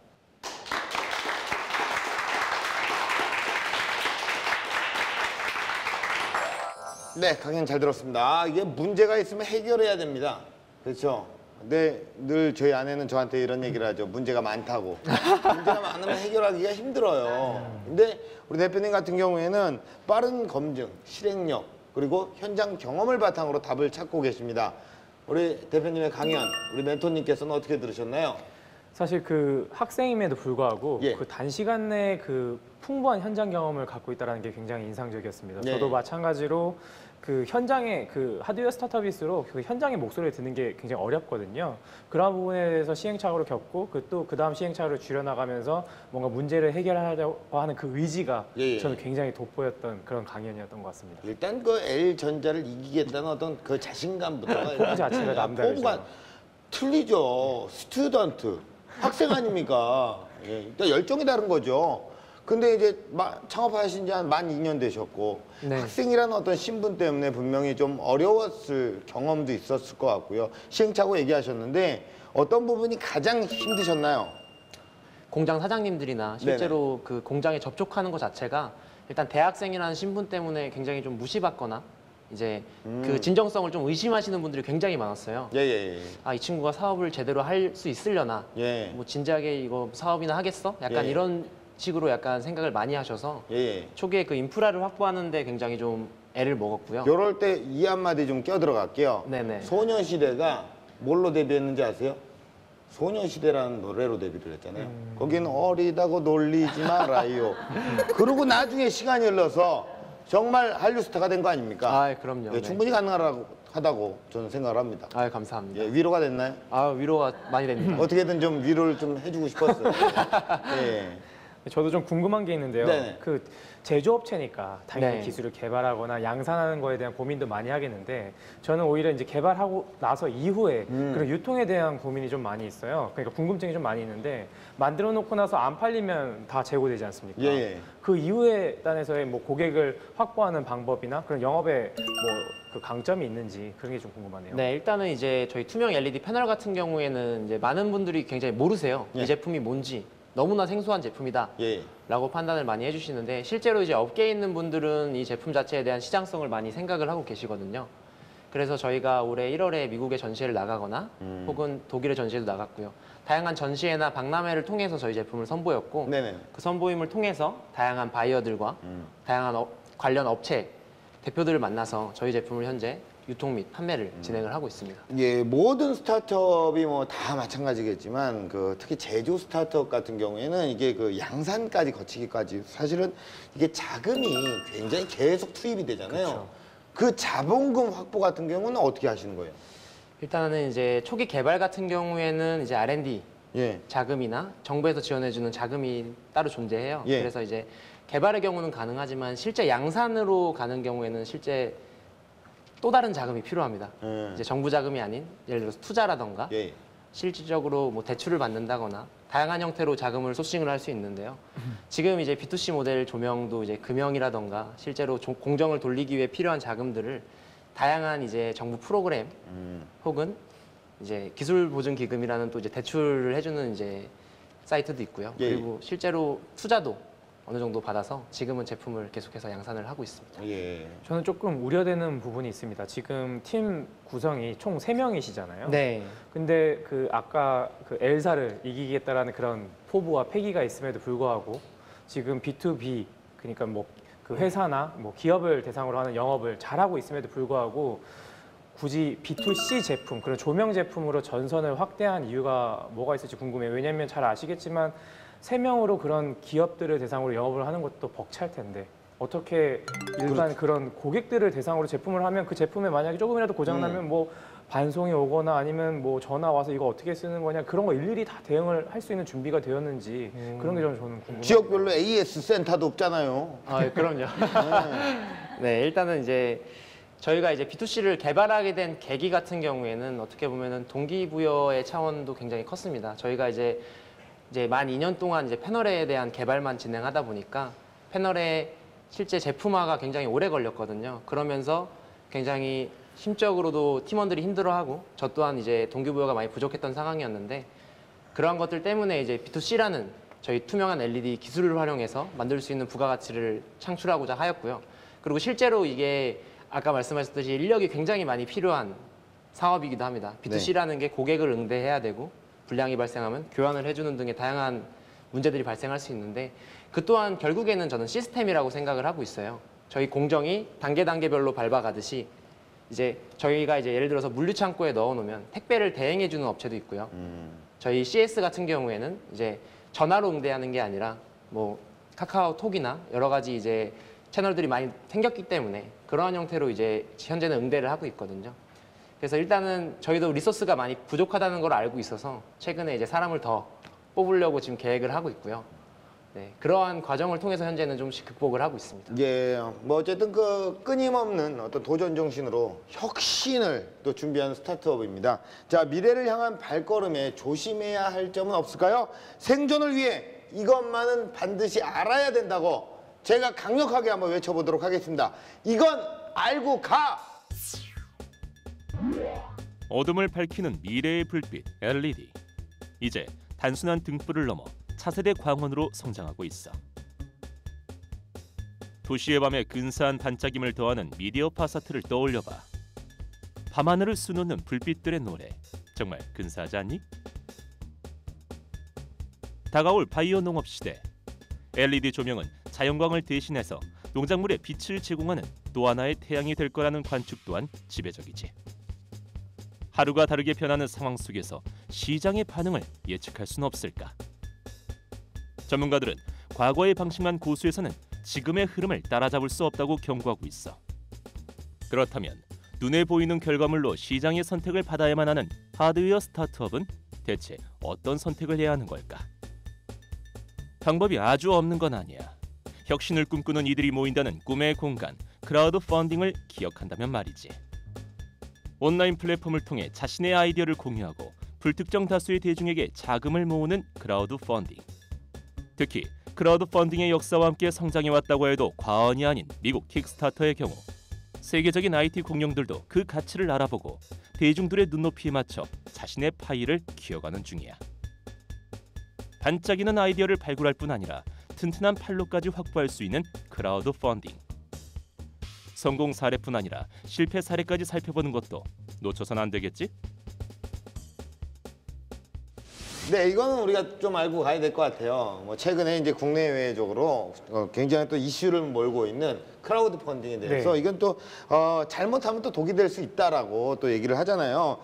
네, 강연 잘 들었습니다. 이게 문제가 있으면 해결해야 됩니다. 그렇죠? 근데 늘 저희 아내는 저한테 이런 얘기를 하죠. 문제가 많다고. 문제가 많으면 해결하기가 힘들어요. 근데 우리 대표님 같은 경우에는 빠른 검증, 실행력, 그리고 현장 경험을 바탕으로 답을 찾고 계십니다. 우리 대표님의 강연, 우리 멘토님께서는 어떻게 들으셨나요? 사실 그 학생임에도 불구하고 그 단시간 내에 그 풍부한 현장 경험을 갖고 있다는 게 굉장히 인상적이었습니다. 저도 마찬가지로 그 현장의 그 하드웨어 스타트업일수록 그 현장의 목소리를 듣는 게 굉장히 어렵거든요. 그런 부분에 대해서 시행착오를 겪고 그 다음 시행착오를 줄여나가면서 뭔가 문제를 해결하려고 하는 그 의지가 저는 굉장히 돋보였던 그런 강연이었던 것 같습니다. 일단 그 L전자를 이기겠다는 어떤 그 자신감부터가 포부 자체가 남다르죠. 포부가 틀리죠. 스튜던트, 학생 아닙니까? 일단 열정이 다른 거죠. 근데 이제 창업하신 지 한 만 2년 되셨고 학생이라는 어떤 신분 때문에 분명히 좀 어려웠을 경험도 있었을 것 같고요. 시행착오 얘기하셨는데 어떤 부분이 가장 힘드셨나요? 공장 사장님들이나 실제로 그 공장에 접촉하는 것 자체가 일단 대학생이라는 신분 때문에 굉장히 좀 무시받거나 이제 그 진정성을 좀 의심하시는 분들이 굉장히 많았어요. 아, 이 친구가 사업을 제대로 할 수 있으려나? 뭐 진지하게 이거 사업이나 하겠어? 약간 이런 식으로 약간 생각을 많이 하셔서 초기에 그 인프라를 확보하는 데 굉장히 좀 애를 먹었고요. 이럴 때 이 한마디 좀 껴들어갈게요. 소녀시대가 뭘로 데뷔했는지 아세요? 소녀시대라는 노래로 데뷔를 했잖아요. 거기는 어리다고 놀리지 말아요. 그러고 나중에 시간이 흘러서 정말 한류 스타가 된 거 아닙니까? 아, 그럼요. 충분히 가능하다고 저는 생각을 합니다. 아, 감사합니다. 위로가 됐나요? 아, 위로가 많이 됩니다. 어떻게든 좀 위로를 좀 해주고 싶었어요. 저도 좀 궁금한 게 있는데요. 그 제조업체니까 당연히 기술을 개발하거나 양산하는 거에 대한 고민도 많이 하겠는데 저는 오히려 이제 개발하고 나서 이후에 그런 유통에 대한 고민이 좀 많이 있어요. 그러니까 궁금증이 좀 많이 있는데 만들어 놓고 나서 안 팔리면 다 재고되지 않습니까? 그 이후에 단에서의 뭐 고객을 확보하는 방법이나 그런 영업에 뭐 그 강점이 있는지 그런 게 좀 궁금하네요. 네, 일단은 이제 저희 투명 LED 패널 같은 경우에는 이제 많은 분들이 굉장히 모르세요. 이 제품이 뭔지. 너무나 생소한 제품이다 라고 판단을 많이 해주시는데 실제로 이제 업계에 있는 분들은 이 제품 자체에 대한 시장성을 많이 생각을 하고 계시거든요. 그래서 저희가 올해 1월에 미국에 전시회를 나가거나 혹은 독일의 전시회도 나갔고요. 다양한 전시회나 박람회를 통해서 저희 제품을 선보였고 그 선보임을 통해서 다양한 바이어들과 다양한 관련 업체 대표들을 만나서 저희 제품을 현재 유통 및 판매를 진행을 하고 있습니다. 모든 스타트업이 뭐 다 마찬가지겠지만 특히 제조 스타트업 같은 경우에는 이게 그 양산까지 거치기까지 사실은 이게 자금이 굉장히 계속 투입이 되잖아요. 그 자본금 확보 같은 경우는 어떻게 하시는 거예요? 일단은 이제 초기 개발 같은 경우에는 이제 R&D 자금이나 정부에서 지원해주는 자금이 따로 존재해요. 그래서 이제 개발의 경우는 가능하지만 실제 양산으로 가는 경우에는 실제 또 다른 자금이 필요합니다. 이제 정부 자금이 아닌 예를 들어서 투자라던가 실질적으로 뭐 대출을 받는다거나 다양한 형태로 자금을 소싱을 할 수 있는데요. 지금 이제 B2C 모델 조명도 이제 금형이라던가 실제로 공정을 돌리기 위해 필요한 자금들을 다양한 이제 정부 프로그램 혹은 이제 기술 보증 기금이라는 또 이제 대출을 해주는 이제 사이트도 있고요. 그리고 실제로 투자도 어느 정도 받아서 지금은 제품을 계속해서 양산을 하고 있습니다. 저는 조금 우려되는 부분이 있습니다. 지금 팀 구성이 총 3명이시잖아요. 근데 그 아까 그 엘사를 이기겠다라는 그런 포부와 패기가 있음에도 불구하고 지금 B2B 그러니까 뭐 그 회사나 뭐 기업을 대상으로 하는 영업을 잘하고 있음에도 불구하고 굳이 B2C 제품, 그런 조명 제품으로 전선을 확대한 이유가 뭐가 있을지 궁금해요. 왜냐하면 잘 아시겠지만 3명으로 그런 기업들을 대상으로 영업을 하는 것도 벅찰 텐데 어떻게 일반 그런 고객들을 대상으로 제품을 하면 그 제품에 만약에 조금이라도 고장나면 뭐 반송이 오거나 아니면 뭐 전화 와서 이거 어떻게 쓰는 거냐 그런 거 일일이 다 대응을 할 수 있는 준비가 되었는지 그런 게 저는 궁금해요. 지역별로 AS 센터도 없잖아요. 아, 그럼요. 네, 일단은 이제 저희가 이제 B2C를 개발하게 된 계기 같은 경우에는 어떻게 보면은 동기부여의 차원도 굉장히 컸습니다. 저희가 이제 만 2년 동안 이제 패널에 대한 개발만 진행하다 보니까 패널의 실제 제품화가 굉장히 오래 걸렸거든요. 그러면서 굉장히 심적으로도 팀원들이 힘들어하고 저 또한 이제 동기부여가 많이 부족했던 상황이었는데 그러한 것들 때문에 이제 B2C라는 저희 투명한 LED 기술을 활용해서 만들 수 있는 부가가치를 창출하고자 하였고요. 그리고 실제로 이게 아까 말씀하셨듯이 인력이 굉장히 많이 필요한 사업이기도 합니다. B2C라는 게 고객을 응대해야 되고 불량이 발생하면 교환을 해주는 등의 다양한 문제들이 발생할 수 있는데 그 또한 결국에는 저는 시스템이라고 생각을 하고 있어요. 저희 공정이 단계별로 밟아가듯이 이제 저희가 이제 예를 들어서 물류창고에 넣어놓으면 택배를 대행해주는 업체도 있고요. 저희 CS 같은 경우에는 이제 전화로 응대하는 게 아니라 뭐 카카오톡이나 여러 가지 이제 채널들이 많이 생겼기 때문에 그러한 형태로 이제 현재는 응대를 하고 있거든요. 그래서 일단은 저희도 리소스가 많이 부족하다는 걸 알고 있어서 최근에 이제 사람을 더 뽑으려고 지금 계획을 하고 있고요. 네, 그러한 과정을 통해서 현재는 좀씩 극복을 하고 있습니다. 예, 뭐 어쨌든 그 끊임없는 어떤 도전 정신으로 혁신을 또 준비하는 스타트업입니다. 자, 미래를 향한 발걸음에 조심해야 할 점은 없을까요? 생존을 위해 이것만은 반드시 알아야 된다고 제가 강력하게 한번 외쳐보도록 하겠습니다. 이건 알고 가! 어둠을 밝히는 미래의 불빛 LED. 이제 단순한 등불을 넘어 차세대 광원으로 성장하고 있어. 도시의 밤에 근사한 반짝임을 더하는 미디어 파사트를 떠올려봐. 밤하늘을 수놓는 불빛들의 노래, 정말 근사하지 않니? 다가올 바이오 농업 시대. LED 조명은 자연광을 대신해서 농작물에 빛을 제공하는 또 하나의 태양이 될 거라는 관측 또한 지배적이지. 하루가 다르게 변하는 상황 속에서 시장의 반응을 예측할 수는 없을까? 전문가들은 과거의 방식만 고수해서는 지금의 흐름을 따라잡을 수 없다고 경고하고 있어. 그렇다면 눈에 보이는 결과물로 시장의 선택을 받아야만 하는 하드웨어 스타트업은 대체 어떤 선택을 해야 하는 걸까? 방법이 아주 없는 건 아니야. 혁신을 꿈꾸는 이들이 모인다는 꿈의 공간, 크라우드 펀딩을 기억한다면 말이지. 온라인 플랫폼을 통해 자신의 아이디어를 공유하고 불특정 다수의 대중에게 자금을 모으는 크라우드 펀딩. 특히 크라우드 펀딩의 역사와 함께 성장해왔다고 해도 과언이 아닌 미국 킥스타터의 경우 세계적인 IT 공룡들도 그 가치를 알아보고 대중들의 눈높이에 맞춰 자신의 파일을 키워가는 중이야. 반짝이는 아이디어를 발굴할 뿐 아니라 튼튼한 판로까지 확보할 수 있는 크라우드 펀딩. 성공 사례뿐 아니라 실패 사례까지 살펴보는 것도 놓쳐선 안 되겠지? 네, 이거는 우리가 좀 알고 가야 될 것 같아요. 뭐 최근에 이제 국내외적으로 굉장히 또 이슈를 몰고 있는 크라우드 펀딩에 대해서 네. 이건 또 잘못하면 또 독이 될 수 있다라고 또 얘기를 하잖아요.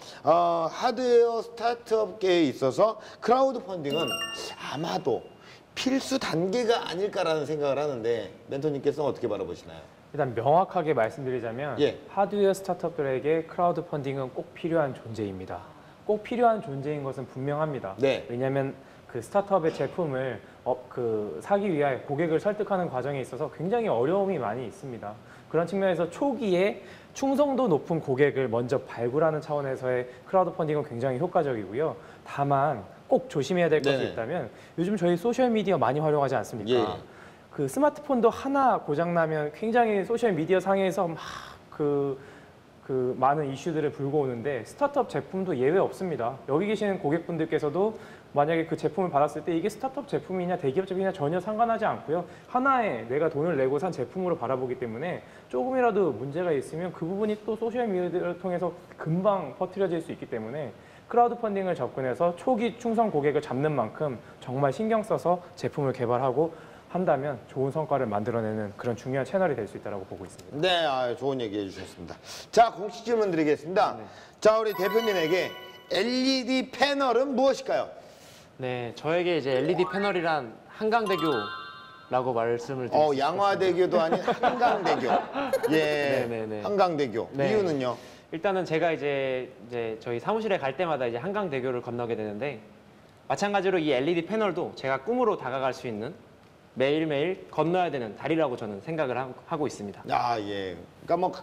하드웨어 스타트업계에 있어서 크라우드 펀딩은 아마도 필수 단계가 아닐까라는 생각을 하는데 멘토님께서는 어떻게 바라보시나요? 일단 명확하게 말씀드리자면 예. 하드웨어 스타트업들에게 크라우드 펀딩은 꼭 필요한 존재입니다. 꼭 필요한 존재인 것은 분명합니다. 네. 왜냐하면 그 스타트업의 제품을 사기 위하여 고객을 설득하는 과정에 있어서 굉장히 어려움이 많이 있습니다. 그런 측면에서 초기에 충성도 높은 고객을 먼저 발굴하는 차원에서의 크라우드 펀딩은 굉장히 효과적이고요. 다만 꼭 조심해야 될 것이 있다면 요즘 저희 소셜미디어 많이 활용하지 않습니까? 예. 그 스마트폰도 하나 고장나면 굉장히 소셜미디어 상에서 막 그 많은 이슈들을 불고 오는데 스타트업 제품도 예외 없습니다. 여기 계시는 고객분들께서도 만약에 그 제품을 받았을 때 이게 스타트업 제품이냐 대기업 제품이냐 전혀 상관하지 않고요. 하나의 내가 돈을 내고 산 제품으로 바라보기 때문에 조금이라도 문제가 있으면 그 부분이 또 소셜미디어를 통해서 금방 퍼뜨려질 수 있기 때문에 크라우드 펀딩을 접근해서 초기 충성 고객을 잡는 만큼 정말 신경 써서 제품을 개발하고 한다면 좋은 성과를 만들어내는 그런 중요한 채널이 될 수 있다고 보고 있습니다. 네, 좋은 얘기 해주셨습니다. 자, 공식 질문 드리겠습니다. 네. 자, 우리 대표님에게 LED 패널은 무엇일까요? 네, 저에게 이제 LED 패널이란 한강대교라고 말씀을 드리겠습니다. 양화대교도 아닌 한강대교. 예, 네네네. 한강대교. 네. 이유는요? 일단은 제가 이제 저희 사무실에 갈 때마다 이제 한강대교를 건너게 되는데 마찬가지로 이 LED 패널도 제가 꿈으로 다가갈 수 있는 매일매일 건너야 되는 다리라고 저는 생각을 하고 있습니다. 아, 예. 그러니까 뭐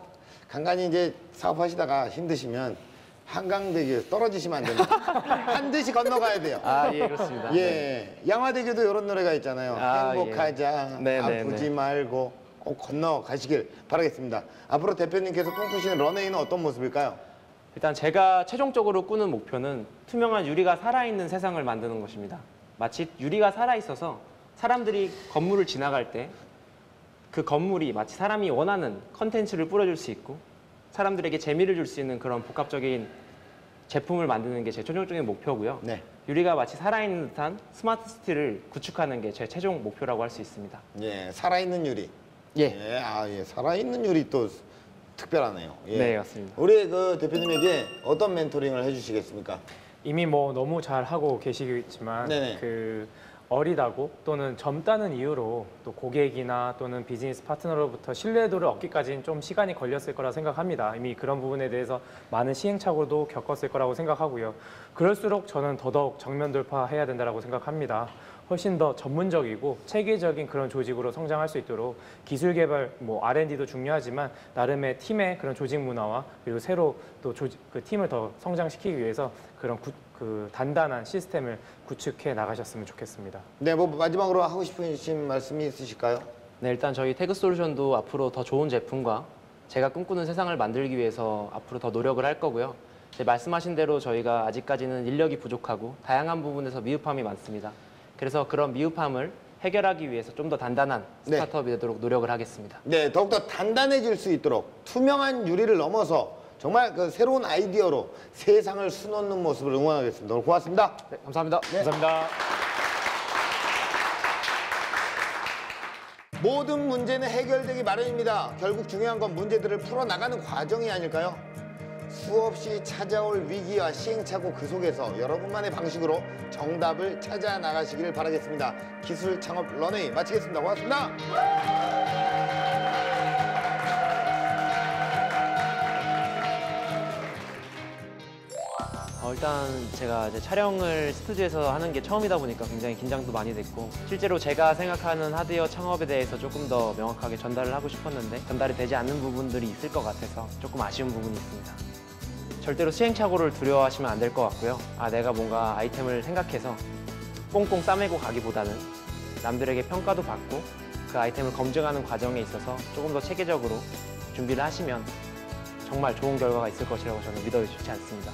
간간히 이제 사업하시다가 힘드시면 한강대교 떨어지시면 안 됩니다. 반드시 건너가야 돼요. 아, 예, 그렇습니다. 예. 네. 양화대교도 이런 노래가 있잖아요. 행복하자, 예. 아프지 말고 꼭 건너가시길 바라겠습니다. 앞으로 대표님께서 꿈꾸시는 런웨이는 어떤 모습일까요? 일단 제가 최종적으로 꾸는 목표는 투명한 유리가 살아있는 세상을 만드는 것입니다. 마치 유리가 살아있어서 사람들이 건물을 지나갈 때 그 건물이 마치 사람이 원하는 컨텐츠를 뿌려줄 수 있고 사람들에게 재미를 줄 수 있는 그런 복합적인 제품을 만드는 게 제 최종적인 목표고요. 네. 유리가 마치 살아있는 듯한 스마트 시티를 구축하는 게 제 최종 목표라고 할 수 있습니다. 예, 살아있는 유리. 예, 살아있는 유리 또 특별하네요. 예. 네, 맞습니다. 우리 그 대표님에게 어떤 멘토링을 해주시겠습니까? 이미 뭐 너무 잘 하고 계시지만 네네. 그 어리다고 또는 젊다는 이유로 또 고객이나 또는 비즈니스 파트너로부터 신뢰도를 얻기까지는 좀 시간이 걸렸을 거라 생각합니다. 이미 그런 부분에 대해서 많은 시행착오도 겪었을 거라고 생각하고요. 그럴수록 저는 더더욱 정면 돌파해야 된다고 생각합니다. 훨씬 더 전문적이고 체계적인 그런 조직으로 성장할 수 있도록 기술 개발, 뭐 R&D도 중요하지만 나름의 팀의 그런 조직 문화와 그리고 새로 또 그 팀을 더 성장시키기 위해서 그런 그 단단한 시스템을 구축해 나가셨으면 좋겠습니다. 네, 뭐 마지막으로 하고 싶으신 말씀이 있으실까요? 네, 일단 저희 태그솔루션도 앞으로 더 좋은 제품과 제가 꿈꾸는 세상을 만들기 위해서 앞으로 더 노력을 할 거고요. 말씀하신 대로 저희가 아직까지는 인력이 부족하고 다양한 부분에서 미흡함이 많습니다. 그래서 그런 미흡함을 해결하기 위해서 좀 더 단단한 스타트업이 되도록 노력을 하겠습니다. 네, 더욱더 단단해질 수 있도록 투명한 유리를 넘어서 정말 그 새로운 아이디어로 세상을 수놓는 모습을 응원하겠습니다. 오늘 고맙습니다. 네, 감사합니다. 네. 감사합니다. 모든 문제는 해결되기 마련입니다. 결국 중요한 건 문제들을 풀어나가는 과정이 아닐까요? 수없이 찾아올 위기와 시행착오 그 속에서 여러분만의 방식으로 정답을 찾아 나가시길 바라겠습니다. 기술 창업 런웨이 마치겠습니다. 고맙습니다. 일단 제가 이제 촬영을 스튜디오에서 하는 게 처음이다 보니까 굉장히 긴장도 많이 됐고 실제로 제가 생각하는 하드웨어 창업에 대해서 조금 더 명확하게 전달을 하고 싶었는데 전달이 되지 않는 부분들이 있을 것 같아서 조금 아쉬운 부분이 있습니다. 절대로 시행착오를 두려워하시면 안 될 것 같고요. 내가 뭔가 아이템을 생각해서 꽁꽁 싸매고 가기보다는 남들에게 평가도 받고 그 아이템을 검증하는 과정에 있어서 조금 더 체계적으로 준비를 하시면 정말 좋은 결과가 있을 것이라고 저는 믿어지지 않습니다.